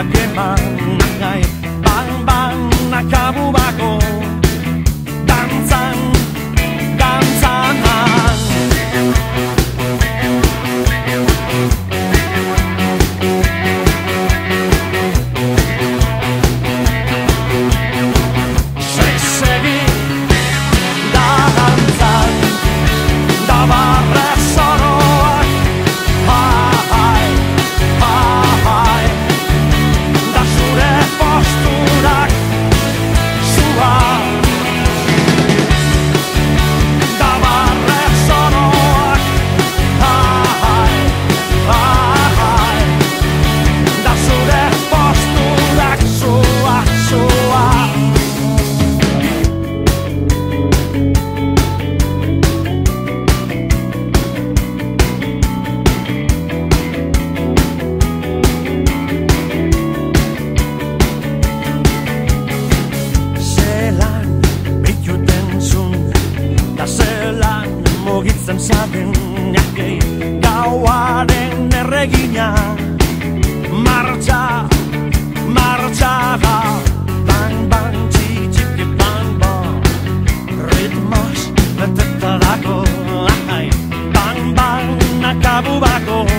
buruak eman nahi. Bang, bang, nakabu bako dantzan, dantzan. Mugitzen zaten jakei gauaren erregina. Martxa, martxaga, bang, bang, txiki, bang, bang. Ritmos betetarako, bang, bang, nakabu bako